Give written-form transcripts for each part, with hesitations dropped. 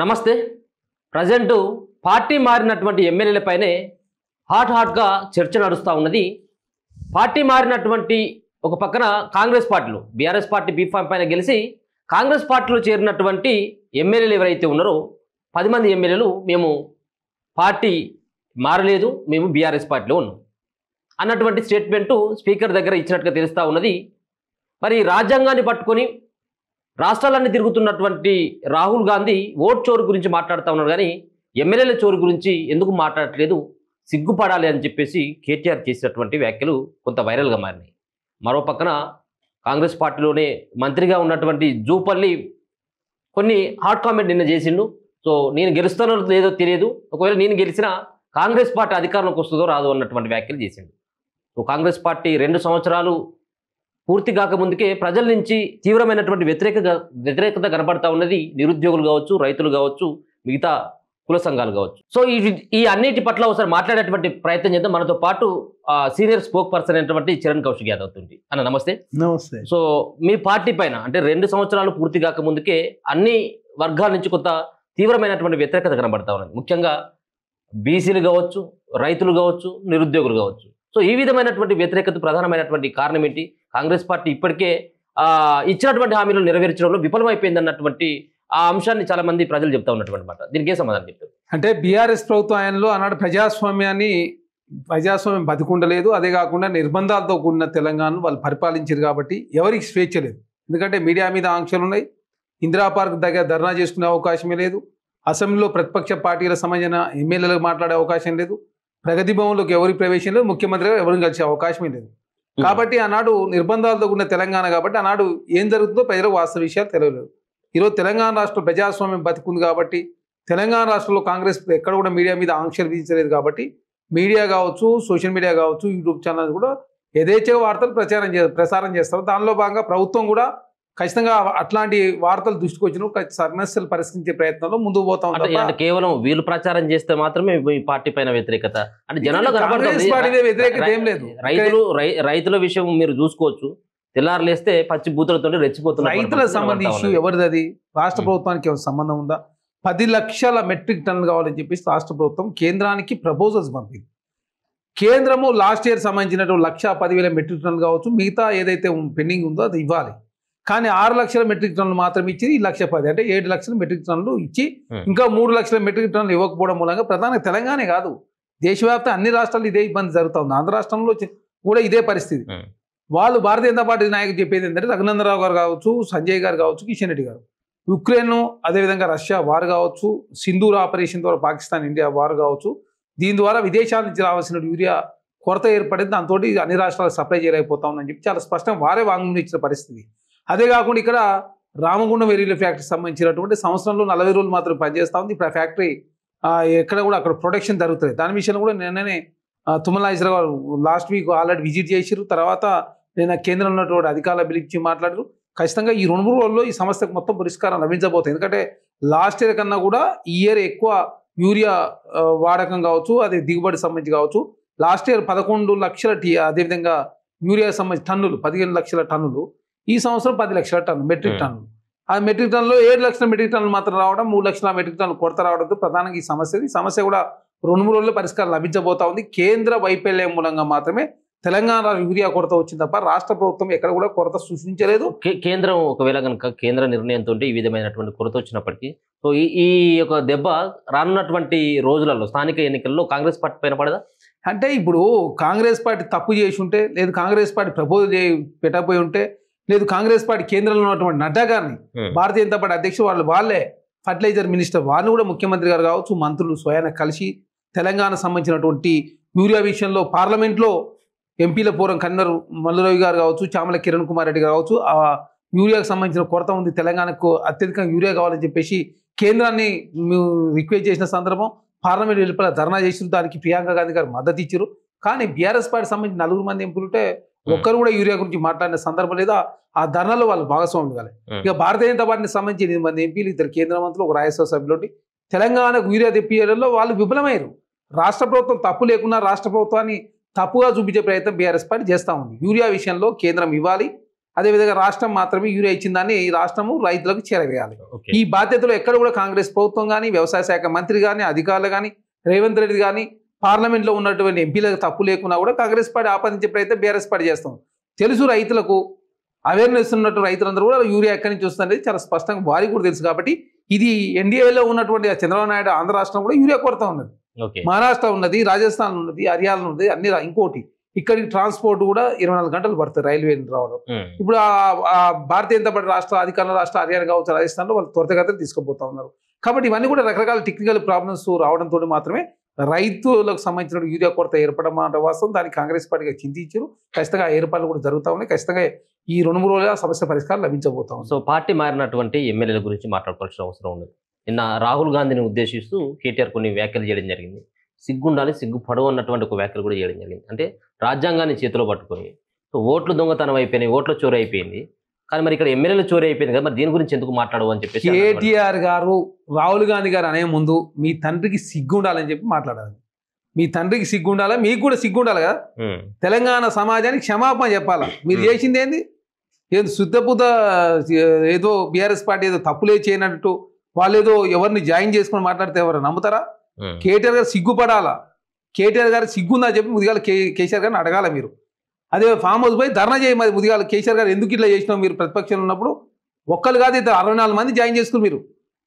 నమస్తే. Present party మారినటువంటి ఎమ్మెల్యేలపైనే హాట్గా చర్చ నడుస్తూ ఉన్నది. పార్టీ మారినటువంటి ఒక పక్కన కాంగ్రెస్ పార్టీలో బీఆర్ఎస్ పార్టీ బీఫామ్ పైన గెలిచి కాంగ్రెస్ పార్టీలో చేరినటువంటి ఎమ్మెల్యేలు ఎవరైతే ఉన్నారో 10 మంది ఎమ్మెల్యేలు మేము పార్టీ మారలేదు, మేము బీఆర్ఎస్ పార్టీలో ఉన్నాం అన్నటువంటి స్టేట్మెంటు స్పీకర్ దగ్గర ఇచ్చినట్టుగా తెలుస్తూ ఉన్నది. మరి రాజ్యాంగాన్ని పట్టుకొని రాష్ట్రాలన్నీ తిరుగుతున్నటువంటి రాహుల్ గాంధీ ఓట్ చోరు గురించి మాట్లాడుతూ ఉన్నారు, కానీ ఎమ్మెల్యేల చోరు గురించి ఎందుకు మాట్లాడట్లేదు, సిగ్గుపడాలి అని చెప్పేసి కేటీఆర్ చేసినటువంటి వ్యాఖ్యలు కొంత వైరల్గా మారినాయి. మరో పక్కన కాంగ్రెస్ పార్టీలోనే మంత్రిగా ఉన్నటువంటి జూపల్లి కొన్ని హాట్ కామెంట్ నిన్న చేసిండు. సో నేను గెలుస్తానో లేదో తెలియదు, ఒకవేళ నేను గెలిచినా కాంగ్రెస్ పార్టీ అధికారంలోకి వస్తుందో రాదు అన్నటువంటి వ్యాఖ్యలు చేసిండు. సో కాంగ్రెస్ పార్టీ 2 సంవత్సరాలు పూర్తి కాకముందుకే ప్రజల నుంచి తీవ్రమైనటువంటి వ్యతిరేకత కనబడతా ఉన్నది. నిరుద్యోగులు కావచ్చు, రైతులు కావచ్చు, మిగతా కుల సంఘాలు కావచ్చు. సో ఈ అన్నిటి పట్ల ఒకసారి మాట్లాడేటువంటి ప్రయత్నం చేద్దాం. మనతో పాటు సీనియర్ స్పోక్ పర్సన్ అయినటువంటి చరణ్ కౌశిక్ యాదవ్ ఉంది. అన్న నమస్తే. నమస్తే. సో మీ పార్టీ పైన అంటే 2 సంవత్సరాలు పూర్తి కాకముందుకే అన్ని వర్గాల నుంచి కొంత తీవ్రమైనటువంటి వ్యతిరేకత కనబడతా ఉన్నది. ముఖ్యంగా బీసీలు కావచ్చు, రైతులు కావచ్చు, నిరుద్యోగులు కావచ్చు. సో ఈ విధమైనటువంటి వ్యతిరేకత ప్రధానమైనటువంటి కారణం ఏంటి? కాంగ్రెస్ పార్టీ ఇప్పటికే ఇచ్చినటువంటి హామీలు నెరవేర్చడంలో విఫలమైపోయింది అన్నటువంటి ఆ అంశాన్ని చాలా మంది ప్రజలు చెప్తా ఉన్నటువంటి మాట. దీనికి ఏ సమాధానం చెప్తారు? అంటే బీఆర్ఎస్ ప్రభుత్వం ఆయనలో ఆనాడు ప్రజాస్వామ్యం బతికుండలేదు. అదే కాకుండా నిర్బంధాలతో కూడిన తెలంగాణను వాళ్ళు పరిపాలించారు కాబట్టి ఎవరికి స్వేచ్ఛ లేదు. ఎందుకంటే మీడియా మీద ఆంక్షలు ఉన్నాయి. ఇందిరా పార్క్ దగ్గర ధర్నా చేసుకునే అవకాశమే లేదు. అసెంబ్లీలో ప్రతిపక్ష పార్టీలకు సంబంధించిన ఎమ్మెల్యేలకు మాట్లాడే అవకాశం లేదు. ప్రగతి భవన్లోకి ఎవరి ప్రవేశం లేదు. ముఖ్యమంత్రిగా ఎవరిని కలిసే అవకాశమే లేదు. కాబట్టి ఆనాడు నిర్బంధాలతో కూడిన తెలంగాణ కాబట్టి ఆనాడు ఏం జరుగుతుందో ప్రజలకు వాస్తవ విషయాలు తెలియలేదు. ఈరోజు తెలంగాణ రాష్ట్రంలో ప్రజాస్వామ్యం బతికుంది కాబట్టి, తెలంగాణ రాష్ట్రంలో కాంగ్రెస్ ఎక్కడ కూడా మీడియా మీద ఆంక్షలు విధించలేదు కాబట్టి మీడియా కావచ్చు, సోషల్ మీడియా కావచ్చు, యూట్యూబ్ ఛానల్స్ కూడా యథేచ్ఛగా వార్తలు ప్రసారం చేస్తారు. దానిలో భాగంగా ప్రభుత్వం కూడా ఖచ్చితంగా అట్లాంటి వార్తలు దృష్టికి వచ్చిన సమస్యలు పరిష్కరించే ప్రయత్నంలో ముందుకు పోతాం. కేవలం వీళ్ళు ప్రచారం చేస్తే మాత్రమే ఈ పార్టీ పైన వ్యతిరేకత అంటే జనాల్లో కనబడుతుంది. వ్యతిరేకత ఏం లేదు. రైతుల విషయం మీరు చూసుకోవచ్చు. తెల్లారులేస్తే పచ్చి బూతులతో రెచ్చిపోతున్నారు. రైతులకు సంబంధించి ఇష్యూ ఎవరిది? అది రాష్ట్ర ప్రభుత్వానికి ఏమైనా సంబంధం ఉందా? 10 లక్షల మెట్రిక్ టన్నులు కావాలని చెప్పేసి రాష్ట్ర ప్రభుత్వం కేంద్రానికి ప్రపోజల్స్ పంపింది. కేంద్రము లాస్ట్ ఇయర్ సంబంధించినట్టు 1,10,000 మెట్రిక్ టన్నులు కావచ్చు, మిగతా ఏదైతే పెండింగ్ ఉందో అది ఇవ్వాలి. కానీ 6 లక్షల మెట్రిక్ టన్నులు మాత్రం ఇచ్చి 1,10,000 అంటే 7 లక్షల మెట్రిక్ టన్నులు ఇచ్చి ఇంకా 3 లక్షల మెట్రిక్ టన్నులు ఇవ్వకపోవడం మూలంగా ప్రధానంగా తెలంగాణ కాదు, దేశవ్యాప్తంగా అన్ని రాష్ట్రాలు ఇదే ఇబ్బంది జరుగుతుంది. ఆంధ్ర రాష్ట్రంలో కూడా ఇదే పరిస్థితి. వాళ్ళు భారతీయ జనతా పార్టీ నాయకులు చెప్పేది ఏంటంటే రఘునందరావు గారు కావచ్చు, సంజయ్ గారు కావచ్చు, కిషన్ రెడ్డి గారు, యుక్రెయిన్ అదేవిధంగా రష్యా వార్ కావచ్చు, సింధూర్ ఆపరేషన్ ద్వారా పాకిస్తాన్ ఇండియా వార్ కావచ్చు, దీని ద్వారా విదేశాల నుంచి రావాల్సిన యూరియా కొరత ఏర్పడింది. దాంతో అన్ని రాష్ట్రాలకు సప్లై చేయలేకపోతా ఉందని చెప్పి చాలా స్పష్టంగా వారే వాంగ్మూలం ఇచ్చిన పరిస్థితి. అదే కాకుండా ఇక్కడ రామగుండం వెరీల ఫ్యాక్టరీకి సంబంధించినటువంటి సంవత్సరంలో 40 రోజులు మాత్రం పనిచేస్తూ ఉంది. ఇప్పుడు ఆ ఫ్యాక్టరీ ఎక్కడ కూడా అక్కడ ప్రొడక్షన్ జరుగుతుంది. దాని విషయంలో కూడా నిన్ననే తుమ్మల నాగేశ్వరరావు గారు లాస్ట్ వీక్ ఆల్రెడీ విజిట్ చేసిరు. తర్వాత నేను కేంద్రంలో ఉన్నటువంటి అధికారులు పిలిపించి మాట్లాడారు. ఖచ్చితంగా ఈ 2-3 రోజుల్లో ఈ సమస్యకు మొత్తం పరిష్కారం లభించబోతుంది. ఎందుకంటే లాస్ట్ ఇయర్ కన్నా కూడా ఈ ఇయర్ ఎక్కువ యూరియా వాడకం కావచ్చు, అది దిగుబడి సంబంధించి కావచ్చు. లాస్ట్ ఇయర్ 11 లక్షల అదేవిధంగా యూరియా సంబంధించి టన్నులు 15 లక్షల టన్నులు, ఈ సంవత్సరం 10 లక్షల టన్నులు మెట్రిక్ టన్నులు. ఆ మెట్రిక్ టన్నులో 7 లక్షల మెట్రిక్ టన్నులు మాత్రం రావడం, 3 లక్షల మెట్రిక్ టన్నులు కొరత రావడంతో ప్రధానంగా ఈ సమస్య కూడా 2-3 రోజుల్లో పరిష్కారం లభించబోతా ఉంది. కేంద్ర వైఫల్యం మూలంగా మాత్రమే తెలంగాణ యూరియా కొరత వచ్చింది తప్ప రాష్ట్ర ప్రభుత్వం ఎక్కడ కూడా కొరత సృష్టించలేదు. కేంద్రం ఒకవేళ కనుక కేంద్ర నిర్ణయంతో ఈ విధమైనటువంటి కొరత వచ్చినప్పటికీ సో ఈ యొక్క దెబ్బ రానున్నటువంటి రోజులలో స్థానిక ఎన్నికల్లో కాంగ్రెస్ పార్టీ పైన పడదా? అంటే ఇప్పుడు కాంగ్రెస్ పార్టీ తప్పు చేసి ఉంటే, లేదు కాంగ్రెస్ పార్టీ ప్రపోజల్ పెట్టకపోయి ఉంటే, లేదు కాంగ్రెస్ పార్టీ కేంద్రంలో ఉన్నటువంటి నడ్డా గారిని భారతీయ జనతా పార్టీ అధ్యక్షుడు వాళ్ళే ఫర్టిలైజర్ మినిస్టర్ వారిని కూడా ముఖ్యమంత్రి గారు కావచ్చు, మంత్రులు స్వయాన కలిసి తెలంగాణ సంబంధించినటువంటి యూరియా విషయంలో పార్లమెంట్లో ఎంపీల పూర్వం కన్వీనర్ మల్లురవి గారు కావచ్చు, చామల కిరణ్ కుమార్ రెడ్డి గారు కావచ్చు, ఆ యూరియాకు సంబంధించిన కొరత ఉంది, తెలంగాణకు అత్యధికంగా యూరియా కావాలని చెప్పేసి కేంద్రాన్ని రిక్వెస్ట్ చేసిన సందర్భం పార్లమెంట్ వెలుపల ధర్నా చేసిరు. దానికి ప్రియాంక గాంధీ గారు మద్దతు ఇచ్చారు. కానీ బీఆర్ఎస్ పార్టీ సంబంధించి 4 మంది ఎంపీలుంటే ఒక్కరు కూడా యూరియా గురించి మాట్లాడిన సందర్భం లేదా ఆ ధర్నాలో వాళ్ళు భాగస్వాములు కాలే. ఇక భారతీయ జనతా పార్టీకి సంబంధించి 8 మంది ఎంపీలు, 2 కేంద్ర మంత్రులు, 1 రాజ్యసభ సభ్యులు తెలంగాణకు యూరియా తెప్పియడంలో వాళ్ళు విఫలమయ్యారు. రాష్ట్ర ప్రభుత్వం తప్పు లేకున్నా రాష్ట్ర ప్రభుత్వాన్ని తప్పుగా చూపించే ప్రయత్నం బీఆర్ఎస్ పార్టీ చేస్తూ ఉంది. యూరియా విషయంలో కేంద్రం ఇవ్వాలి, అదేవిధంగా రాష్ట్రం మాత్రమే యూరియా ఇచ్చిందని రాష్ట్రము రైతులకు చేరవేయాలి. ఓకే. ఈ బాధ్యతలు ఎక్కడ కూడా కాంగ్రెస్ ప్రభుత్వం కానీ, వ్యవసాయ శాఖ మంత్రి కానీ, అధికారులు కానీ, రేవంత్ రెడ్డి కానీ, పార్లమెంట్లో ఉన్నటువంటి ఎంపీలకు తప్పు లేకున్నా కూడా కాంగ్రెస్ పార్టీ ఆపాదించే ప్రయత్నం బీఆర్ఎస్ పార్టీ చేస్తాం. తెలుసు రైతులకు, అవేర్నెస్ ఉన్నట్టు రైతులందరూ కూడా యూరియా ఎక్కడి నుంచి వస్తుందనేది చాలా స్పష్టంగా వారికి కూడా తెలుసు. కాబట్టి ఇది ఎన్డీఏలో ఉన్నటువంటి చంద్రబాబు నాయుడు ఆంధ్ర రాష్ట్రం కూడా యూరియా కొరత ఉన్నది, ఓకే. మహారాష్ట్ర ఉన్నది, రాజస్థాన్ ఉన్నది, హర్యానా ఉన్నది, అన్ని ఇంకోటి ఇక్కడికి ట్రాన్స్పోర్ట్ కూడా 24 గంటలు పడుతుంది రైల్వే రావడం. ఇప్పుడు ఆ భారతీయ జనతా పార్టీ రాష్ట్ర అధికారుల రాష్ట్ర హర్యానా కావచ్చు, రాజస్థాన్లో వాళ్ళు త్వరితగతిని తీసుకుపోతా ఉన్నారు. కాబట్టి ఇవన్నీ కూడా రకరకాల టెక్నికల్ ప్రాబ్లమ్స్ రావడంతో మాత్రమే రైతులకు సంబంధించిన యూరియా కొరత ఏర్పడడం మాట వాస్తవం. దానికి కాంగ్రెస్ పార్టీగా చింతించారు. ఖచ్చితంగా ఏర్పాట్లు కూడా జరుగుతూ ఉన్నాయి. ఖచ్చితంగా ఈ 2-3 రోజుల సమస్య పరిష్కారం లభించబోతా ఉంది. సో పార్టీ మారినటువంటి ఎమ్మెల్యేల గురించి మాట్లాడుకోవాల్సిన అవసరం ఉంది. నిన్న రాహుల్ గాంధీని ఉద్దేశిస్తూ కేటీఆర్ కొన్ని వ్యాఖ్యలు చేయడం జరిగింది. సిగ్గుండాలి, సిగ్గుపడవు అన్నటువంటి ఒక వ్యాఖ్యలు కూడా చేయడం జరిగింది. అంటే రాజ్యాంగాన్ని చేతిలో పట్టుకొని సో ఓట్లు దొంగతనం అయిపోయినాయి, ఓట్ల చోరీ అయిపోయింది, కానీ మరి ఇక్కడ ఎమ్మెల్యేల చోరీ అయిపోయింది కదా, మరి దీని గురించి ఎందుకు మాట్లాడవు అని చెప్పేసి కేటీఆర్ గారు రాహుల్ గాంధీ గారు అనే ముందు మీ తండ్రికి సిగ్గుండాలని చెప్పి మాట్లాడాలి. మీ తండ్రికి సిగ్గుండాలా, మీకు కూడా సిగ్గుండాలి కదా. తెలంగాణ సమాజానికి క్షమాపణ చెప్పాలా. మీరు చేసింది ఏంది? ఏదో శుద్ధపుత ఏదో బీఆర్ఎస్ పార్టీ ఏదో తప్పులే చేయనట్టు వాళ్ళు ఏదో ఎవరిని జాయిన్ చేసుకుని మాట్లాడితే ఎవరు నమ్ముతారా? కేటీఆర్ గారు సిగ్గుపడాలా. కేటీఆర్ గారు సిగ్గుందా చెప్పి ముదిగాల కేసీఆర్ గారిని అడగాల. మీరు అదే ఫామ్ హౌస్ పోయి ధర్నా చేయ మరి ముదిగాల కేసీఆర్ గారు ఎందుకు ఇట్లా చేసినావు? మీరు ప్రతిపక్షంలో ఉన్నప్పుడు ఒక్కరు కాదు ఇద్దరు 64 మంది జాయిన్ చేసుకుని మీరు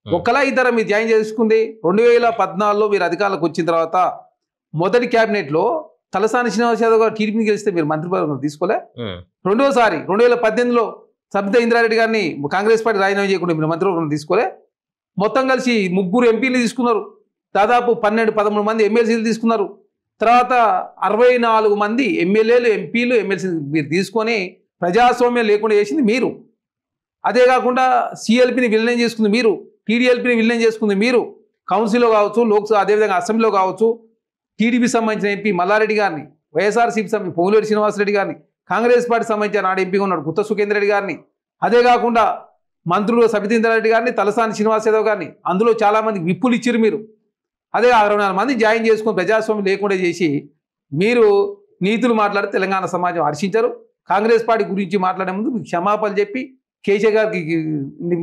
ఒక్కలా ఇద్దరు మీరు జాయిన్ చేసుకుంది. 2014లో మీరు అధికారులకు వచ్చిన తర్వాత మొదటి క్యాబినెట్లో తలసాని శ్రీనివాస్ యాదవ్ గారు టీడీపీని గెలిస్తే మీరు మంత్రి పదవి తీసుకోలే. రెండోసారి 2018లో సబితా ఇంద్రారెడ్డి గారిని కాంగ్రెస్ పార్టీ రాజీనామా చేయకుండా మీరు మంత్రి పదవి తీసుకోలే. మొత్తం కలిసి 3 ఎంపీలు తీసుకున్నారు. దాదాపు 12-13 మంది ఎమ్మెల్సీలు తీసుకున్నారు. తర్వాత 64 మంది ఎమ్మెల్యేలు, ఎంపీలు, ఎమ్మెల్సీలు మీరు తీసుకొని ప్రజాస్వామ్యం లేకుండా చేసింది మీరు. అదే కాకుండా సిఎల్పిని విలీనం చేసుకుంది మీరు, టీడీఎల్పీని విలీనం చేసుకుంది మీరు. కౌన్సిల్లో కావచ్చు, లోక్సభ అదేవిధంగా అసెంబ్లీలో కావచ్చు, టీడీపీ సంబంధించిన ఎంపీ మల్లారెడ్డి గారిని, వైఎస్ఆర్సీపీ సంబంధించిన పొంగులేటి శ్రీనివాసరెడ్డి గారిని, కాంగ్రెస్ పార్టీ సంబంధించిన నాడు ఎంపీగా ఉన్నాడు గుత్త సుఖేందర్ రెడ్డి గారిని, అదే కాకుండా మంత్రులు సబితా ఇంద్రారెడ్డి గారిని, తలసాని శ్రీనివాస్ యాదవ్ గారిని, అందులో చాలామంది విప్పులు ఇచ్చారు మీరు. అదే 64 మంది జాయిన్ చేసుకొని ప్రజాస్వామ్యం లేకుండా చేసి మీరు నీతులు మాట్లాడి తెలంగాణ సమాజం హర్షించారు. కాంగ్రెస్ పార్టీ గురించి మాట్లాడే ముందు మీకు క్షమాపణలు చెప్పి కేసీఆర్ గారికి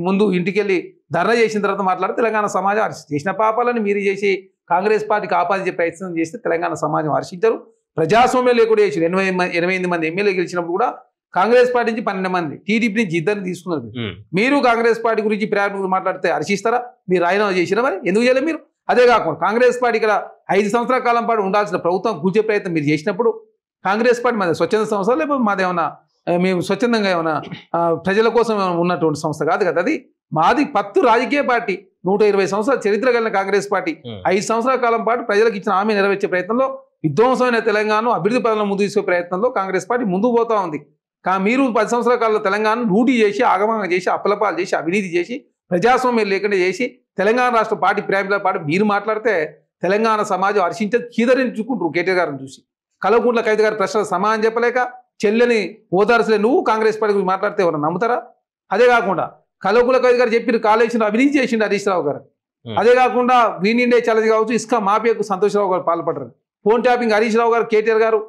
ముందు ఇంటికి వెళ్ళి ధర్నా చేసిన తర్వాత మాట్లాడి తెలంగాణ సమాజం చేసిన పాపాలని మీరు చేసి కాంగ్రెస్ పార్టీకి ఆపాదించే ప్రయత్నం చేస్తే తెలంగాణ సమాజం హర్షించారు. ప్రజాస్వామ్యం లేకుండా చేసి 88 మంది ఎమ్మెల్యే గెలిచినప్పుడు కూడా కాంగ్రెస్ పార్టీ నుంచి 12 మంది, టీడీపీ నుంచి 2 తీసుకున్నారు. మీరు కాంగ్రెస్ పార్టీ గురించి ప్రేరణ మాట్లాడితే హర్షిస్తారా? మీరు రాజీనామా చేసినా మరి ఎందుకు చేయలేదు మీరు? అదే కాకుండా కాంగ్రెస్ పార్టీ ఇక్కడ 5 సంవత్సరాల కాలం పాటు ఉండాల్సిన ప్రభుత్వం కూర్చే ప్రయత్నం మీరు చేసినప్పుడు కాంగ్రెస్ పార్టీ మాది స్వచ్ఛంద సంస్థ, లేకపోతే మాదేమన్నా మేము స్వచ్ఛందంగా ఏమైనా ప్రజల కోసం ఉన్నటువంటి సంస్థ కాదు కదా. అది మాది పత్తు రాజకీయ పార్టీ. 120 సంవత్సరాల చరిత్ర కలిగిన కాంగ్రెస్ పార్టీ 5 సంవత్సరాల కాలం పాటు ప్రజలకు ఇచ్చిన హామీ నెరవేర్చే ప్రయత్నంలో, విధ్వంసమైన తెలంగాణను అభివృద్ధి పదంలో ముందు తీసుకునే ప్రయత్నంలో కాంగ్రెస్ పార్టీ ముందుకు పోతా ఉంది. మీరు 10 సంవత్సరాల కాలంలో తెలంగాణను లూటీ చేసి, ఆగమంగా చేసి, అప్పలపాలు చేసి, అవినీతి చేసి, ప్రజాస్వామ్యం లేకుండా చేసి తెలంగాణ రాష్ట్ర పార్టీ ప్రేమల పాటు మీరు మాట్లాడితే తెలంగాణ సమాజం హర్షించే కీదరించుకుంటారు. కేటీఆర్ గారిని చూసి కల్వకుంట్ల కవిత గారి ప్రశ్నలు సమాధానం చెప్పలేక చెల్లెని ఓదార్చలే నువ్వు కాంగ్రెస్ పార్టీ గురించి మాట్లాడితే ఎవరు నమ్ముతారా? అదే కాకుండా కల్వకుంట్ల కవిత గారు చెప్పిన కాలేజీలో అవినీతి చేసిండు హరీష్ రావు గారు. అదే కాకుండా గ్రీన్ ఇండియా ఛాలెంజ్ కావచ్చు, ఇసుక మాఫియాకు సంతోషరావు గారు పాల్పడ్డారు. ఫోన్ ట్యాపింగ్ హరీష్ రావు గారు, కేటీఆర్ గారు,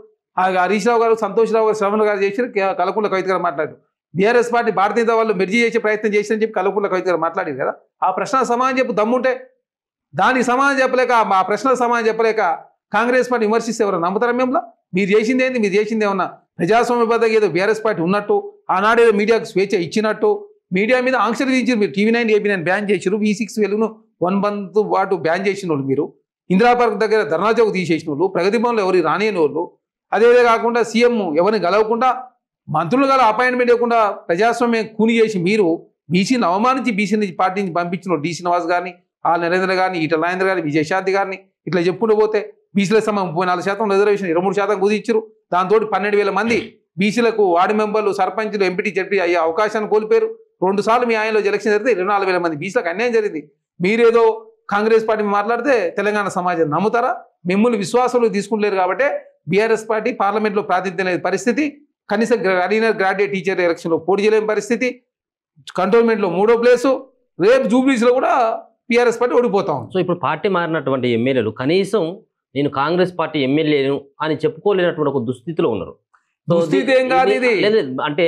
హరీష్ రావు గారు, సంతోష్ రావు గారు, శ్రవణ్ గారు చేసి కల్వకుంట్ల కవిత గారు మాట్లాడారు. బీఆర్ఎస్ పార్టీ భారతీయ జనతా వాళ్ళు మెర్జీ చేసే ప్రయత్నం చేసిందని చెప్పి కల్వకుంట్ల కవిత గారు మాట్లాడారు కదా. ఆ ప్రశ్న సమాధానం చెప్పు దమ్ముంటే. దానికి సమాధానం చెప్పలేక, ఆ ప్రశ్నల సమాధానం చెప్పలేక కాంగ్రెస్ పార్టీ విమర్శిస్తే ఎవరు నమ్ముతారా? మేము మీరు చేసింది ఏంది? మీరు చేసింది ఏమన్నా ప్రజాస్వామ్యబద్ధంగా ఏదో బీఆర్ఎస్ పార్టీ ఉన్నట్టు, ఆనాడు ఏదో మీడియాకు స్వేచ్ఛ ఇచ్చినట్టు, మీడియా మీద ఆంక్షలు విధించారు మీరు. TV9, AP9 బ్యాన్ చేసారు. V6 వెలుగును 1 month పాటు బ్యాన్ చేసిన వాళ్ళు మీరు. ఇందిరా పార్క్ దగ్గర ధర్నా చౌక్ తీసేసిన వాళ్ళు, ప్రగతి భవన్లో ఎవరు రానియని వాళ్ళు, అదేవిధంగా కాకుండా సీఎం ఎవరిని గెలవకుండా, మంత్రులు గల అపాయింట్మెంట్ ఇవ్వకుండా ప్రజాస్వామ్యం కూని చేసి మీరు బీసీని అవమానించి బీసీ పార్టీ నుంచి పంపించిన డి శ్రీనివాస్ గారిని, నరేంద్ర గారిని, ఈటల రాజేంద్ర గారిని, విజయశాంతి గారిని ఇట్లా చెప్పుకుంటూ పోతే బీసీల సమయం 34% రిజర్వేషన్ 23% కుదించారు. దాంతో 12,000 మంది బీసీలకు వార్డు మెంబర్లు, సర్పంచ్లు, ఎంపీటీ, జడ్పీ అయ్యే అవకాశాన్ని కోల్పోయారు. 2 సార్లు మీ ఆయనలో ఎలక్షన్ జరిగితే 24,000 మంది బీసీలకు అన్యాయం జరిగింది. మీరేదో కాంగ్రెస్ పార్టీ మాట్లాడితే తెలంగాణ సమాజం నమ్ముతారా? మిమ్మల్ని విశ్వాసంలో తీసుకుంటలేరు కాబట్టి బీఆర్ఎస్ పార్టీ పార్లమెంట్లో ప్రాతినిధ్యం లేని పరిస్థితి, కనీసం గ్రాడ్యుయేట్ టీచర్ ఎలక్షన్లో పోటీ చేయలేని పరిస్థితి, కంటోన్మెంట్లో 3వ ప్లేసు, రేపు జూబ్లీస్లో కూడా బీఆర్ఎస్ పార్టీ ఓడిపోతాం. సో ఇప్పుడు పార్టీ మారినటువంటి ఎమ్మెల్యేలు కనీసం నేను కాంగ్రెస్ పార్టీ ఎమ్మెల్యేను అని చెప్పుకోలేనటువంటి ఒక దుస్థితిలో ఉన్నారు. దుస్థితి ఏం కాదు ఇది. అంటే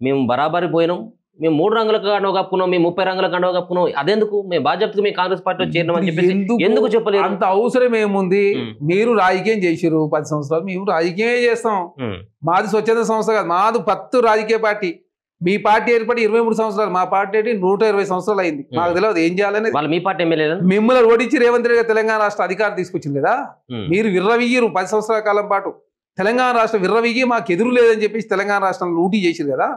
మేము బరాబరి పోయినాం, మేము 3 రంగుల కండువ కప్పుకున్నాం, మేము 30 రంగుల కండువ కప్పుకున్నాం, అదెందుకు మేము బాధ్యతగా మేము కాంగ్రెస్ పార్టీలో చేరినామని చెప్పేసి ఎందుకు చెప్పలేదు? అంత అవసరం ఏముంది? మీరు రాజకీయం చేసిరు 10 సంవత్సరాలు, మేము రాజకీయమే చేస్తాం. మాది స్వచ్ఛంద సంస్థ కాదు, మాది 10 రాజకీయ పార్టీ. మీ పార్టీ ఏర్పడి 23 సంవత్సరాలు, మా పార్టీ 120 సంవత్సరాలు అయింది. మాకు తెలియదు ఏం చేయాలని. వాళ్ళు మీ పార్టీ ఎమ్మెల్యేలు మిమ్మల్ని ఓడించి రేవంత్ రెడ్డి తెలంగాణ రాష్ట్ర అధికారం తీసుకొచ్చింది కదా. మీరు విర్రవియ్యరు 10 సంవత్సరాల కాలం పాటు. తెలంగాణ రాష్ట్రం విర్రవిగి మాకు ఎదురు లేదని చెప్పేసి తెలంగాణ రాష్ట్రంలో లూటీ చేసిరు కదా.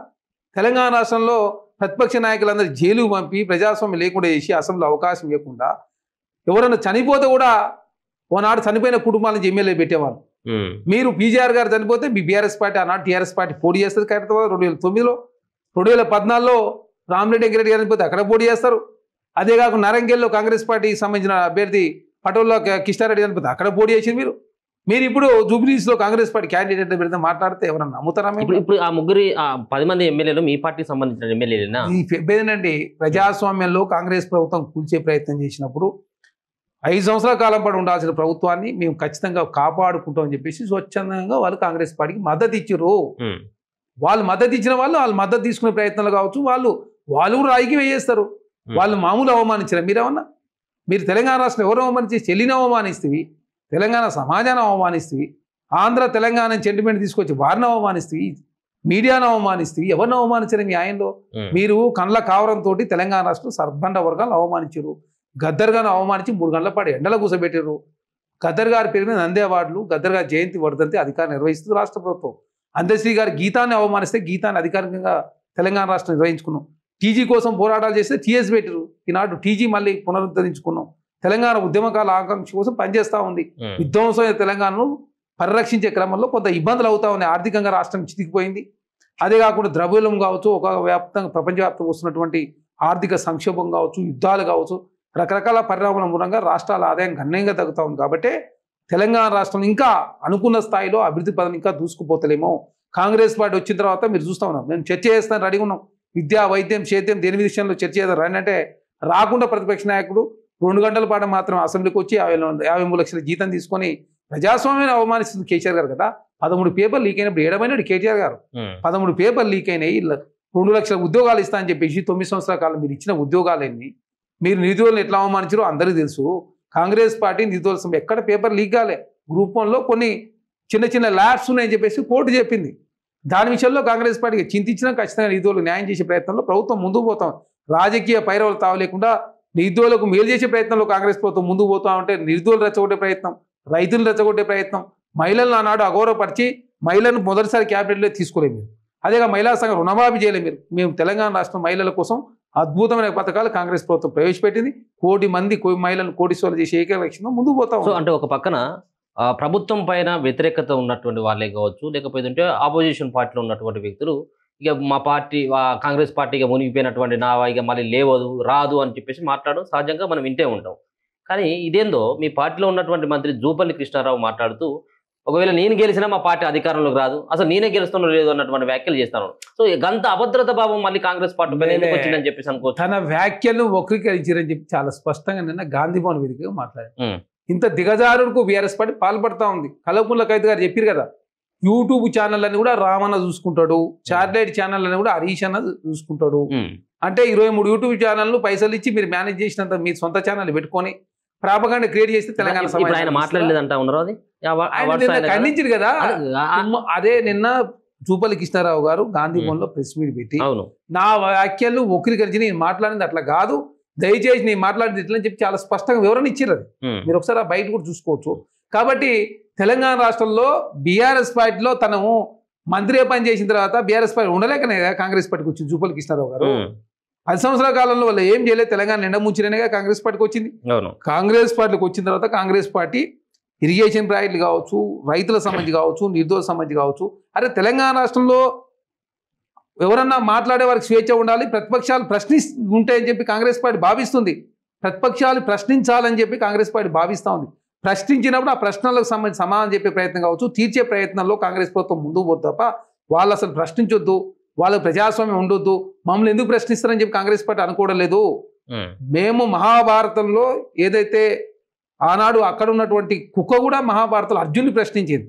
తెలంగాణ రాష్ట్రంలో ప్రతిపక్ష నాయకులందరూ జైలుకు పంపి ప్రజాస్వామ్యం లేకుండా చేసి అసెంబ్లీ అవకాశం ఇవ్వకుండా ఎవరైనా చనిపోతే కూడా ఓనాడు చనిపోయిన కుటుంబాలను ఎమ్మెల్యే పెట్టేవాళ్ళు. మీరు పీజీఆర్ గారు చనిపోతే మీ బీఆర్ఎస్ పార్టీ ఆనాడు టీఆర్ఎస్ పార్టీ పోటీ చేస్తుంది. ఖైరతాబాద్ 2009లో, 2014లో రామరెడ్డి వెంకరెడ్డి గారు చనిపోతే అక్కడ పోటీ చేస్తారు. అదే కాకుండా నారంగేల్లో కాంగ్రెస్ పార్టీకి సంబంధించిన అభ్యర్థి పటోల్లో కిష్టారెడ్డి చనిపోతే అక్కడ పోటీ చేసింది. మీరు ఇప్పుడు జూబ్లీస్లో కాంగ్రెస్ పార్టీ క్యాండిడేట్ పెడితే మాట్లాడితే ఎవరన్నా నమ్ముతారా? ఇప్పుడు ఆ ముగ్గురు 10 మంది ఎమ్మెల్యేలు మీ పార్టీకి సంబంధించిన ఎమ్మెల్యేలేనా? ఏంటండి, ప్రజాస్వామ్యంలో కాంగ్రెస్ ప్రభుత్వం కూల్చే ప్రయత్నం చేసినప్పుడు 5 సంవత్సరాల కాలం పాటు ఉండాల్సిన ప్రభుత్వాన్ని మేము ఖచ్చితంగా కాపాడుకుంటామని చెప్పేసి స్వచ్ఛందంగా వాళ్ళు కాంగ్రెస్ పార్టీకి మద్దతు ఇచ్చారు. వాళ్ళు మద్దతు ఇచ్చిన వాళ్ళు మద్దతు తీసుకునే ప్రయత్నాలు కావచ్చు, వాళ్ళు కూడా రాయికి వేయేస్తారు. వాళ్ళు మామూలు అవమానించారు. మీరేమన్నా మీరు తెలంగాణ రాష్ట్రం ఎవరు అవమానించి చెల్లిని అవమానిస్తుంది, తెలంగాణ సమాజాన్ని అవమానిస్తుంది, ఆంధ్ర తెలంగాణ సెంటిమెంట్ తీసుకొచ్చి వారిని అవమానిస్తుంది, మీడియాను అవమానిస్తుంది. ఎవరిని అవమానించారు మీ ఆయనలో? మీరు కండ్ల కావరంతో తెలంగాణ రాష్ట్రం సర్బండ వర్గాలను అవమానించారు. గద్దర్ గారిని అవమానించి 3 గంటల పాటు ఎండలో కూర్చోబెట్టారు. గద్దర్ గారి పేరు మీద నంది అవార్డులు, గద్దర్ గారి జయంతి వర్ధంతి అధికారం నిర్వహిస్తుంది రాష్ట్ర ప్రభుత్వం. అందశ్రీ గారి గీతాన్ని అవమానిస్తే గీతాన్ని అధికారికంగా తెలంగాణ రాష్ట్రం నిర్వహించుకున్నాం. టీజీ కోసం పోరాటాలు చేస్తే టీఎస్ పెట్టారు. ఈనాడు టీజీ మళ్ళీ పునరుద్ధరించుకున్నాం. తెలంగాణ ఉద్యమకాల ఆకాంక్ష కోసం పనిచేస్తూ ఉంది. విధ్వంసమైన తెలంగాణను పరిరక్షించే క్రమంలో కొంత ఇబ్బందులు అవుతా ఉన్నాయి. ఆర్థికంగా రాష్ట్రం చితికిపోయింది. అదే కాకుండా ద్రవ్యోల్బణం కావచ్చు, ఒక వ్యాప్తంగా ప్రపంచవ్యాప్తంగా వస్తున్నటువంటి ఆర్థిక సంక్షోభం కావచ్చు, యుద్ధాలు కావచ్చు, రకరకాల పరిణామాల మూలంగా రాష్ట్రాల ఆదాయం గణనీయంగా తగ్గుతూ ఉంది. కాబట్టి తెలంగాణ రాష్ట్రం ఇంకా అనుకున్న స్థాయిలో అభివృద్ధి పదం ఇంకా దూసుకుపోతలేమో. కాంగ్రెస్ పార్టీ వచ్చిన తర్వాత మీరు చూస్తూ ఉన్నాం, మేము చర్చ చేస్తాను రెడీ ఉన్నాం. విద్యా, వైద్యం, సేద్యం దేని విషయంలో చర్చ చేద్దాం రండి అంటే రాకుండా ప్రతిపక్ష నాయకుడు 2 గంటల పాటు మాత్రం అసెంబ్లీకి వచ్చి 53 లక్షల జీతం తీసుకొని ప్రజాస్వామ్యాన్ని అవమానిస్తుంది కేసీఆర్ గారు కదా. 13 పేపర్లు లీక్ అయినప్పుడు ఏడమైనాడు కేటీఆర్ గారు. 13 పేపర్లు లీక్ అయినాయి. 2 లక్షల ఉద్యోగాలు ఇస్తా అని చెప్పేసి 9 సంవత్సరాల కాలం మీరు ఇచ్చిన ఉద్యోగాలన్నీ మీరు నిధులను ఎట్లా అవమానించారో అందరికీ తెలుసు. కాంగ్రెస్ పార్టీ నిధుల ఎక్కడ పేపర్ లీక్ కాలే. గ్రూప్ 1లో కొన్ని చిన్న ల్యాబ్స్ ఉన్నాయని చెప్పేసి కోర్టు చెప్పింది. దాని విషయంలో కాంగ్రెస్ పార్టీకి చింతించినా ఖచ్చితంగా నిధులకు న్యాయం చేసే ప్రయత్నంలో ప్రభుత్వం ముందుకు పోతాం. రాజకీయ పైరవులు తావలేకుండా నిధులకు మేలు చేసే ప్రయత్నంలో కాంగ్రెస్ ప్రభుత్వం ముందుకు పోతా ఉంటే నిధులు రెచ్చగొట్టే ప్రయత్నం, రైతులు రెచ్చగొట్టే ప్రయత్నం, మహిళలను ఆనాడు అగౌరవపరిచి మహిళలను మొదటిసారి క్యాబినెట్లో తీసుకోలేదు. అదేగా మహిళా సంఘం రుణమాఫీ చేయలేదు. మేము తెలంగాణ రాష్ట్రం మహిళల కోసం అద్భుతమైన పథకాలు కాంగ్రెస్ ప్రభుత్వం ప్రవేశపెట్టింది. 1 కోటి మంది మహిళలను కోటీశ్వరులు చేసే ఏకైక లక్ష్యంలో ముందుకు పోతాం. సో అంటే ఒక పక్కన ప్రభుత్వం పైన వ్యతిరేకత ఉన్నటువంటి వాళ్ళే కావచ్చు, లేకపోతే ఆపోజిషన్ పార్టీలో ఉన్నటువంటి వ్యక్తులు ఇక మా పార్టీ కాంగ్రెస్ పార్టీగా మునిగిపోయినటువంటి ఇక మళ్ళీ లేవదు రాదు అని చెప్పేసి మాట్లాడడం సహజంగా మనం వింటే ఉంటాం. కానీ ఇదేందో మీ పార్టీలో ఉన్నటువంటి మంత్రి జూపల్లి కృష్ణారావు మాట్లాడుతూ ఒకవేళ నేను గెలిచినా మా పార్టీ అధికారంలోకి రాదు, అసలు నేనే గెలుస్తానో లేదు అన్నటువంటి వ్యాఖ్యలు చేస్తాను. సో గంత అభద్రత భావం మళ్ళీ కాంగ్రెస్ పార్టీ పైన ఎందుకు వచ్చిందని చెప్పేసి అనుకోవచ్చు. తన వ్యాఖ్యలు వక్రీకరించారని చెప్పి చాలా స్పష్టంగా నిన్న గాంధీ భవన్ వేదికగా మాట్లాడారు. ఇంత దిగజారుడుకు బీఆర్ఎస్ పార్టీ పాల్పడతా ఉంది. కల్వకుంట్ల కవిత గారు చెప్పారు కదా, యూట్యూబ్ ఛానల్ అని కూడా రామన్న చూసుకుంటాడు, శాటిలైట్ ఛానల్ అని కూడా హరీష్ అన్న చూసుకుంటాడు. అంటే 23 యూట్యూబ్ ఛానళ్ళు పైసలు ఇచ్చి మీరు మేనేజ్ చేసినంత మీ సొంత ఛానల్ పెట్టుకొని ప్రాపగాండా క్రియేట్ చేస్తే తెలంగాణ ఆయన మాట్లాడలేదంటా ఉన్నారు. అది ఖండించారు కదా. అదే నిన్న జూపల్లి కృష్ణారావు గారు గాంధీ భవన్ లో ప్రెస్ మీట్ పెట్టి నా వ్యాఖ్యలు వక్రీకరించి నేను మాట్లాడింది అట్లా కాదు, దయచేసి నేను మాట్లాడింది ఇట్లని చెప్పి చాలా స్పష్టంగా వివరణ ఇచ్చారు. అది మీరు ఒకసారి బయట కూడా చూసుకోవచ్చు. కాబట్టి తెలంగాణ రాష్ట్రంలో బీఆర్ఎస్ పార్టీలో తను మంత్రిగా పనిచేసిన తర్వాత బీఆర్ఎస్ పార్టీ ఉండలేకనే కాంగ్రెస్ పార్టీకి వచ్చింది జూపల్లి కృష్ణారావు గారు. 10 సంవత్సరాల కాలంలో వాళ్ళు ఏం చేయలేదు, తెలంగాణ నిండా ముంచినగా కాంగ్రెస్ పార్టీకి వచ్చింది. కాంగ్రెస్ పార్టీకి వచ్చిన తర్వాత కాంగ్రెస్ పార్టీ ఇరిగేషన్ ప్రాజెక్టులు కావచ్చు, రైతుల సంబంధించి కావచ్చు, నిర్దోష సంబంధించి కావచ్చు, అరే తెలంగాణ రాష్ట్రంలో ఎవరన్నా మాట్లాడే వారికి స్వేచ్ఛ ఉండాలి, ప్రతిపక్షాలు ఉంటాయని చెప్పి కాంగ్రెస్ పార్టీ భావిస్తుంది. ప్రతిపక్షాలు ప్రశ్నించాలని చెప్పి కాంగ్రెస్ పార్టీ భావిస్తూ ఉంది. ప్రశ్నించినప్పుడు ఆ ప్రశ్నలకు సంబంధించి సమాధానం చెప్పే ప్రయత్నం కావచ్చు, తీర్చే ప్రయత్నంలో కాంగ్రెస్ ప్రభుత్వం ముందుకు పోదు తప్ప వాళ్ళు అసలు ప్రశ్నించొద్దు, వాళ్ళకి ప్రజాస్వామ్యం ఉండొద్దు, మమ్మల్ని ఎందుకు ప్రశ్నిస్తారని చెప్పి కాంగ్రెస్ పార్టీ అనుకోవడం లేదు. మేము మహాభారతంలో ఏదైతే ఆనాడు అక్కడ ఉన్నటువంటి కుక్క కూడా మహాభారతంలో అర్జునుని ప్రశ్నించింది.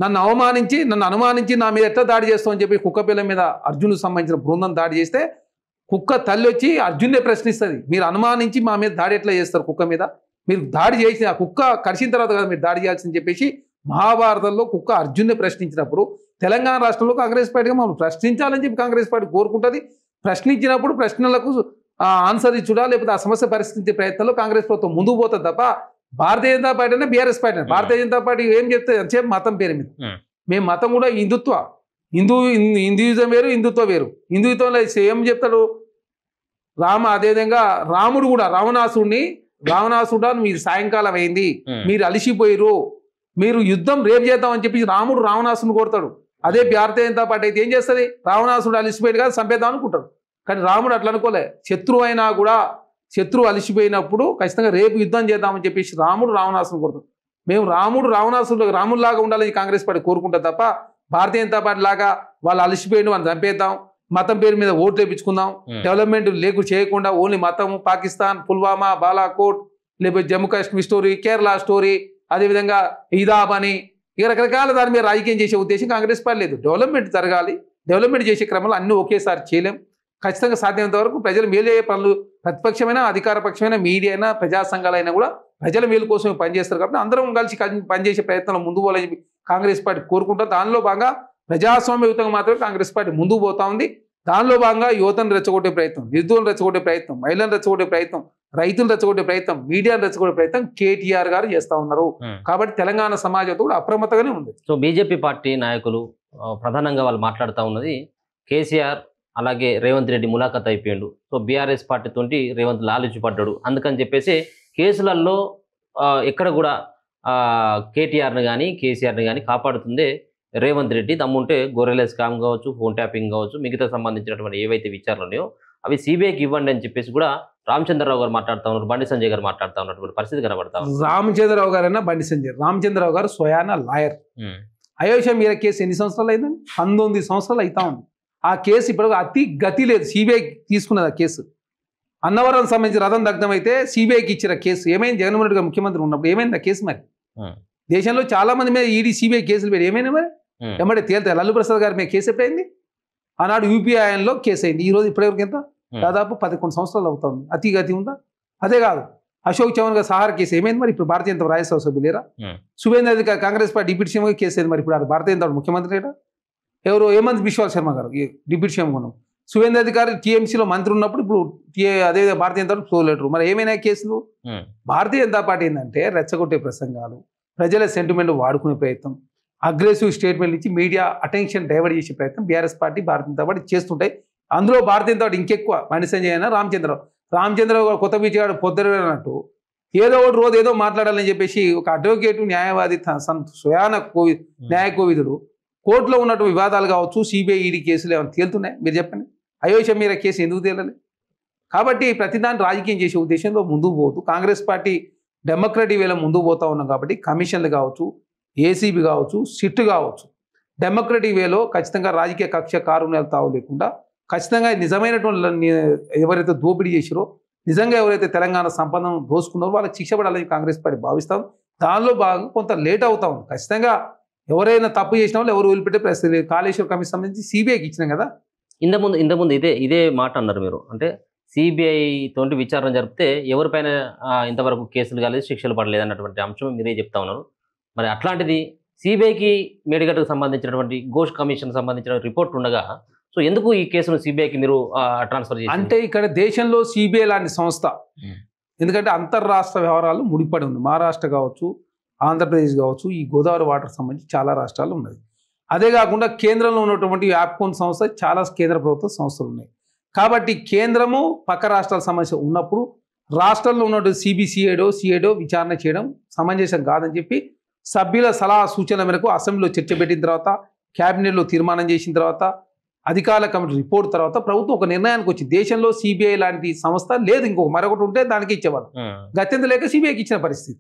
నన్ను అనుమానించి నా మీద ఎట్లా దాడి చేస్తామని చెప్పి కుక్క పిల్ల మీద అర్జున్కు సంబంధించిన బృందం దాడి చేస్తే కుక్క తల్లి వచ్చి అర్జున్నే ప్రశ్నిస్తుంది, మీరు అనుమానించి మా మీద దాడి ఎట్లా చేస్తారు, కుక్క మీద మీరు దాడి చేసి ఆ కుక్క కరిచిన తర్వాత కదా మీరు దాడి చేయాల్సిందని చెప్పేసి మహాభారతంలో కుక్క అర్జున్నే ప్రశ్నించినప్పుడు తెలంగాణ రాష్ట్రంలో కాంగ్రెస్ పార్టీగా మమ్మల్ని ప్రశ్నించాలని చెప్పి కాంగ్రెస్ పార్టీ కోరుకుంటుంది. ప్రశ్నించినప్పుడు ప్రశ్నలకు ఆన్సర్ ఇచ్చుడా లేకపోతే ఆ సమస్య పరిస్థితి ప్రయత్నంలో కాంగ్రెస్ ప్రభుత్వం ముందుకు పోతుంది తప్ప భారతీయ జనతా పార్టీ అయినా బీఆర్ఎస్ పార్టీ అయినా భారతీయ జనతా పార్టీ ఏం చెప్తే అంతసేపు మతం పేరు మీద మేము మతం కూడా హిందూయిజం వేరు హిందుత్వం వేరు. హిందూత్వంలో ఏం చెప్తాడు అదేవిధంగా రాముడు కూడా రావణాసుడు మీరు సాయంకాలం అయింది, మీరు అలిసిపోయారు, మీరు యుద్ధం రేపు చేద్దామని చెప్పి రాముడు రావణాసుని కొడతాడు. అదే భారతీయ జనతా పార్టీ అయితే ఏం చేస్తుంది, రావణాసుడు అలిసిపోయాడు కదా చంపేద్దాం అనుకుంటాడు. కానీ రాముడు అట్లా అనుకోలే, శత్రువు అయినా కూడా శత్రువు అలిసిపోయినప్పుడు ఖచ్చితంగా రేపు యుద్ధం చేద్దామని చెప్పేసి రాముడు రావణాసుని కొడతాడు. మేము రాముడిలాగా ఉండాలని కాంగ్రెస్ పార్టీ కోరుకుంటాం తప్ప భారతీయ జనతా పార్టీ లాగా వాళ్ళు అలిసిపోయిన వాళ్ళని చంపేద్దాం, మతం పేరు మీద ఓట్లు వేయించుకుందాం, డెవలప్మెంట్ చేయకుండా ఓన్లీ మతం, పాకిస్తాన్, పుల్వామా, బాలాకోట్, లేకపోతే జమ్మూ కాశ్మీర్ స్టోరీ, కేరళ స్టోరీ, అదేవిధంగా ఈదాబ్ అని ఇక రకరకాల దాని మీద రాజకీయం చేసే ఉద్దేశం కాంగ్రెస్ పార్టీ లేదు. డెవలప్మెంట్ జరగాలి, డెవలప్మెంట్ చేసే క్రమంలో అన్నీ ఒకేసారి చేయలేం. ఖచ్చితంగా సాధ్యమైనంత వరకు ప్రజలు మేలు అయ్యే పనులు ప్రతిపక్షమైన అధికార పక్షమైన మీడియా అయినా ప్రజా సంఘాలైనా కూడా ప్రజల మేలు కోసం పనిచేస్తారు కాబట్టి అందరం కలిసి పనిచేసే ప్రయత్నంలో ముందు పోవాలని కాంగ్రెస్ పార్టీ కోరుకుంటాం. దానిలో భాగంగా ప్రజాస్వామ్యయుతంగా మాత్రమే కాంగ్రెస్ పార్టీ ముందుకు పోతా ఉంది. దానిలో భాగంగా యువతను రెచ్చగొట్టే ప్రయత్నం, నిరుద్యోగులను రెచ్చగొట్టే ప్రయత్నం, మహిళలను రెచ్చగొట్టే ప్రయత్నం, రైతులు రెచ్చగొట్టే ప్రయత్నం, మీడియాను రెచ్చగొట్టే ప్రయత్నం కేటీఆర్ గారు చేస్తా ఉన్నారు. కాబట్టి తెలంగాణ సమాజంతో కూడా అప్రమత్తంగానే ఉంది. సో బీజేపీ పార్టీ నాయకులు ప్రధానంగా వాళ్ళు మాట్లాడుతూ ఉన్నది కేసీఆర్ అలాగే రేవంత్ రెడ్డి ములాఖత్ అయిపోయాడు. సో బీఆర్ఎస్ పార్టీ తోటి రేవంత్ లాలూచి పడ్డాడు. అందుకని చెప్పేసి కేసులలో ఎక్కడ కూడా కేటీఆర్ని కానీ కేసీఆర్ని కానీ కాపాడుతుందే రేవంత్ రెడ్డి. దమ్ముంటే గొర్రెల స్కామ్ కావచ్చు, ఫోన్ ట్యాపింగ్ కావచ్చు, మిగతా సంబంధించినటువంటి ఏవైతే విచారణలు ఉన్నాయో అవి సిబిఐకి ఇవ్వండి అని చెప్పేసి కూడా రామచంద్రరావు గారు మాట్లాడుతూ ఉన్నారు, బండి సంజయ్ గారు మాట్లాడుతూ ఉన్నటువంటి పరిస్థితి కనబడతా ఉంది. రామచంద్రరావు గారైనా బండి సంజయ్, రామచంద్రరావు గారు స్వయాన లాయర్. అయోధ్య మీర కేసు ఎన్ని సంవత్సరాలు అయిందండి? 19 సంవత్సరాలు అవుతా ఉంది. ఆ కేసు ఇప్పుడు అతి గతి లేదు, సిబిఐ తీసుకున్నది ఆ కేసు. అన్నవరం సంబంధించి రథం దగ్ధం అయితే సిబిఐకి ఇచ్చిన కేసు ఏమైంది? జగన్మోహన్ రెడ్డి గారు ముఖ్యమంత్రి ఉన్నప్పుడు ఏమైంది ఆ కేసు? మరి దేశంలో చాలా మంది మీద ఈడీ సిబిఐ కేసులు పెట్టి ఏమైనా మరి ఎమ్మడే తేలుతాయి. లల్లు ప్రసాద్ గారి మీద కేసు ఎప్పుడైంది? ఆనాడు యూపీఐలో కేసు అయింది. ఈ రోజు ఇప్పటివరకు ఎంత? దాదాపు 11 సంవత్సరాలు అవుతుంది. అతి గతి ఉందా? అదే కాదు, అశోక్ చౌహాన్ గారు సహార కేసు ఏమైంది? మరి ఇప్పుడు భారతీయ జనతా రాజ్యసభ సభ్యులు లేరా? శుభేంద్ర అధికారి Congress party deputy CM case అయింది. మరి ఇప్పుడు భారతీయ జనతా ముఖ్యమంత్రి లేరా? ఎవరు? హేమంత్ బిశ్వాల్ శర్మ గారు డిప్యూటీ సీఎం ఉన్నాం. శుభేంద్ర అధికారి టీఎంసీలో మంత్రి ఉన్నప్పుడు ఇప్పుడు అదే భారతీయ జనతా తోలేటరు. మరి ఏమైనా కేసులు? భారతీయ జనతా పార్టీ ఏంటంటే రెచ్చగొట్టే ప్రసంగాలు, ప్రజల సెంటిమెంట్ వాడుకునే ప్రయత్నం, అగ్రెసివ్ స్టేట్మెంట్ ఇచ్చి మీడియా అటెన్షన్ డైవర్ట్ చేసే ప్రయత్నం BRS party Bharatiya Janata party చేస్తుంటాయి. అందులో భారతీయ జనతా పార్టీ ఇంకెక్కువ బండి సంజయ్ అయినా రామచంద్రరావు గారు కొత్త బీచ్ గారు పొద్దున్నట్టు ఏదో ఒకటి రోజు ఏదో మాట్లాడాలని చెప్పేసి ఒక అడ్వకేటు న్యాయవాది స్వయాన న్యాయ కోవిదుడు కోర్టులో ఉన్నట్టు వివాదాలు కావచ్చు, సిబిఐ ఈడీ కేసులు ఏమైనా తేలుతున్నాయి? మీరు చెప్పండి. అయోధ్య మీర కేసు ఎందుకు తేలలే? కాబట్టి ప్రతిదాన్ని రాజకీయం చేసే ఉద్దేశంలో ముందుకు పోతూ కాంగ్రెస్ పార్టీ డెమోక్రటిక్ వేలో ముందుకు పోతా ఉన్నాం. కాబట్టి కమిషన్లు కావచ్చు, ఏసీబీ కావచ్చు, సిట్ కావచ్చు, డెమోక్రటిక్ వేలో ఖచ్చితంగా రాజకీయ కక్ష కారుణ్యాలు తావు లేకుండా ఖచ్చితంగా నిజమైనటువంటి ఎవరైతే దోపిడీ చేసిరో, నిజంగా ఎవరైతే తెలంగాణ సంపదను దోసుకున్నారో వాళ్ళకి శిక్ష పడాలని కాంగ్రెస్ పార్టీ భావిస్తాం. దానిలో భాగంగా కొంత లేట్ అవుతా ఉంది. ఖచ్చితంగా ఎవరైనా తప్పు చేసిన వాళ్ళు ఎవరు వదిలిపెట్టే ప్రశ్న లేదు. కాళేశ్వరం కమిషన్ సంబంధించి సిబిఐకి ఇచ్చినాం కదా. ఇంతకుముందు ఇదే మాట అన్నారు మీరు. అంటే సిబిఐ తోటి విచారణ జరిపితే ఎవరిపైన ఇంతవరకు కేసులు కాలేదు, శిక్షలు పడలేదు అన్నటువంటి అంశం మీరే చెప్తా ఉన్నారు. మరి అట్లాంటిది సిబిఐకి మేడిగడ్డకు సంబంధించినటువంటి ఘోష్ కమిషన్ సంబంధించిన రిపోర్ట్ ఉండగా సో ఎందుకు ఈ కేసును సిబిఐకి మీరు ట్రాన్స్ఫర్ చేశారు? అంటే ఇక్కడ దేశంలో సిబిఐ లాంటి సంస్థ, ఎందుకంటే అంతర్రాష్ట్ర వ్యవహారాలు ముడిపడి ఉంది. మహారాష్ట్ర కావచ్చు, ఆంధ్రప్రదేశ్ కావచ్చు, ఈ గోదావరి వాటర్ సంబంధించి చాలా రాష్ట్రాలు ఉన్నది. అదే కాకుండా కేంద్రంలో ఉన్నటువంటి యాప్కోన్ సంస్థ, చాలా కేంద్ర ప్రభుత్వ సంస్థలు ఉన్నాయి. కాబట్టి కేంద్రము పక్క రాష్ట్రాల సమస్య ఉన్నప్పుడు రాష్ట్రంలో ఉన్నటువంటి సిఐడో విచారణ చేయడం సమంజసం కాదని చెప్పి సభ్యుల సలహా సూచనల మేరకు అసెంబ్లీలో చర్చ పెట్టిన తర్వాత, క్యాబినెట్లో తీర్మానం చేసిన తర్వాత, అధికారుల కమిటీ రిపోర్ట్ తర్వాత ప్రభుత్వం ఒక నిర్ణయానికి వచ్చి దేశంలో సిబిఐ లాంటి సంస్థ లేదు, ఇంకొక మరొకటి ఉంటే దానికి ఇచ్చేవాళ్ళు. గత్యంత లేక సిబిఐకి ఇచ్చిన పరిస్థితి.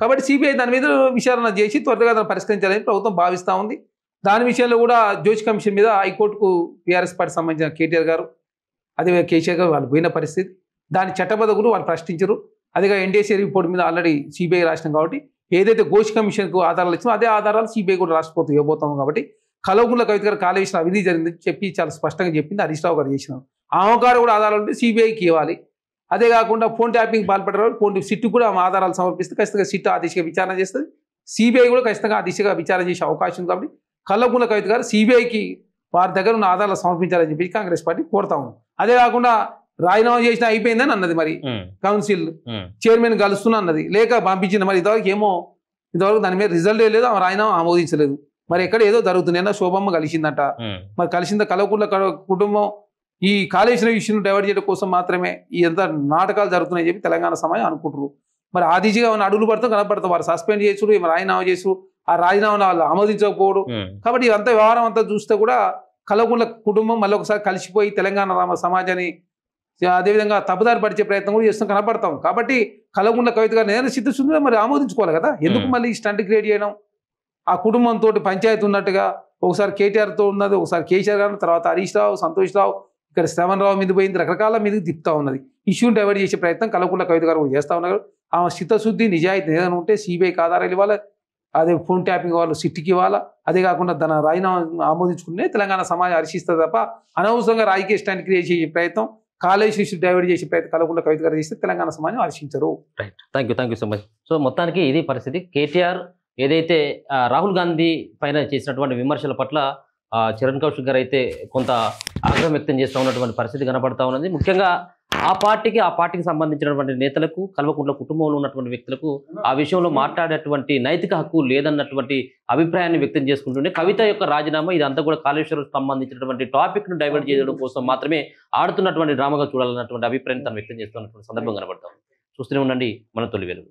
కాబట్టి సిబిఐ దాని మీద విచారణ చేసి త్వరగా దాన్ని పరిష్కరించాలని ప్రభుత్వం భావిస్తూ ఉంది. దాని విషయంలో కూడా జోష్ కమిషన్ మీద హైకోర్టుకు టీఆర్ఎస్ పార్టీ సంబంధించిన కేటీఆర్ గారు, అదే కేసీఆర్ గారు వాళ్ళు పోయిన పరిస్థితి. దాని చట్టబద్ధ కూడా వాళ్ళు ప్రశ్నించరు. అదేగా ఎన్డీఏసీ రిపోర్ట్ మీద ఆల్రెడీ సిబిఐ రాసినాం కాబట్టి ఏదైతే ఘోష్ కమిషన్కు ఆధారాలు ఇచ్చినా అదే ఆధారాలు సిబిఐ కూడా రాష్ట్ర ప్రభుత్వం ఇవ్వబోతాం కాబట్టి కల్వకుంట్ల కవిత గారు కాళేశ్వరం అవినీతి జరిగిందని చెప్పి చాలా స్పష్టంగా చెప్పింది హరీష్ రావు గారు చేసినారు. ఆమె కాడ కూడా ఆధారాలు ఉంటే సిబిఐకి ఇవ్వాలి. అదే కాకుండా ఫోన్ ట్యాపింగ్ పాల్పడ్డారు ఫోన్ సిట్టు కూడా ఆమె ఆధారాలు సమర్పిస్తే ఖచ్చితంగా సిట్టు ఆ దిశగా విచారణ చేస్తుంది. సిబిఐ కూడా ఖచ్చితంగా ఆ దిశగా విచారణ చేసే అవకాశం ఉంది. కాబట్టి కల్వకుంట్ల కవిత గారు సిబిఐకి వారి దగ్గర ఉన్న ఆధారాలు సమర్పించాలని చెప్పి కాంగ్రెస్ పార్టీ కోరుతా ఉన్నాం. అదే కాకుండా రాజీనామా చేసిన అయిపోయిందని అన్నది, మరి కౌన్సిల్ చైర్మన్ కలుస్తున్నా అన్నది, లేక పంపించింది. మరి ఇంతవరకు దాని మీద రిజల్ట్ లేదు, ఆమె రాజీనామా ఆమోదించలేదు. మరి ఎక్కడ ఏదో జరుగుతుంది. ఏమన్నా శోభమ్మ కలిసిందట, మరి కలిసింద కల్వకుంట్ల కుటుంబం ఈ కాళేశ్వరం విషయం డైవర్ట్ చేయడం కోసం మాత్రమే ఈ ఎంత నాటకాలు జరుగుతున్నాయని చెప్పి తెలంగాణ సమాజం అనుకుంటారు. మరి ఆ దిశగా ఉన్న అడుగులు పడతాం కనపడతాం. వారు సస్పెండ్ చేసుడు, రాజీనామా చేసుడు, ఆ రాజీనామాను వాళ్ళు ఆమోదించకపోవడం. కాబట్టి ఇదంతా వ్యవహారం అంతా చూస్తే కూడా కల్వకుంట్ల కుటుంబం మళ్ళీ ఒకసారి కలిసిపోయి తెలంగాణ సమాజాన్ని అదేవిధంగా తప్పుదారి పడిచే ప్రయత్నం కూడా చేస్తాం కనపడతాం. కాబట్టి కల్వకుంట్ల కవిత గారు నేను సిద్ధశుద్ధిగా మరి ఆమోదించుకోవాలి కదా. ఎందుకు మళ్ళీ స్టంట్ క్రియేట్ చేయడం? ఆ కుటుంబంతో పంచాయతీ ఉన్నట్టుగా ఒకసారి కేటీఆర్తో ఉన్నది, ఒకసారి కేసీఆర్ గారు, తర్వాత హరీష్ రావు, సంతోష్ రావు, ఇక్కడ శ్రవణ్ రావు మీద పోయింది, రకరకాల మీదకి తిప్పుతా ఉన్నది. ఇష్యూని డైవర్ట్ చేసే ప్రయత్నం కల్వకుంట్ల కవిత గారు కూడా చేస్తూ ఉన్నారు. ఆమె చిత్తశుద్ధి నిజాయితీ ఏదైనా ఉంటే సిబిఐకి ఆధారాలు ఇవ్వాలి, అదే ఫోన్ ట్యాపింగ్ వాళ్ళు సిట్టికి ఇవ్వాలా. అదే కాకుండా తన రాజీనామా ఆమోదించుకునే తెలంగాణ సమాజం హర్షిస్తుంది తప్ప అనవసరంగా రాజకీయ స్టాండ్ క్రియేట్ చేసే ప్రయత్నం, కాలేజ్ ఇష్యూ డైవర్ట్ చేసే ప్రయత్నం కల్వకుంట్ల కవిత గారు చేస్తే తెలంగాణ సమాజం హర్షించరు. Right, thank you so much. So మొత్తానికి ఇది పరిస్థితి. కేటీఆర్ ఏదైతే రాహుల్ గాంధీ పైన చేసినటువంటి విమర్శల పట్ల చరణ్ కౌశిక్ గారు అయితే కొంత ఆగ్రహం వ్యక్తం చేస్తూ ఉన్నటువంటి పరిస్థితి కనబడతా ఉన్నది. ముఖ్యంగా ఆ పార్టీకి సంబంధించినటువంటి నేతలకు, కల్వకుంట్ల కుటుంబంలో ఉన్నటువంటి వ్యక్తులకు ఆ విషయంలో మాట్లాడేటువంటి నైతిక హక్కు లేదన్నటువంటి అభిప్రాయాన్ని వ్యక్తం చేసుకుంటుండే కవిత యొక్క రాజీనామా ఇదంతా కూడా కాళేశ్వరం సంబంధించినటువంటి టాపిక్ను డైవర్ట్ చేయడం కోసం మాత్రమే ఆడుతున్నటువంటి డ్రామాగా చూడాలన్నటువంటి అభిప్రాయాన్ని తను వ్యక్తం చేస్తున్నటువంటి సందర్భం కనబడతాం. చూస్తూనే ఉండండి మన తొలి వెలుగు.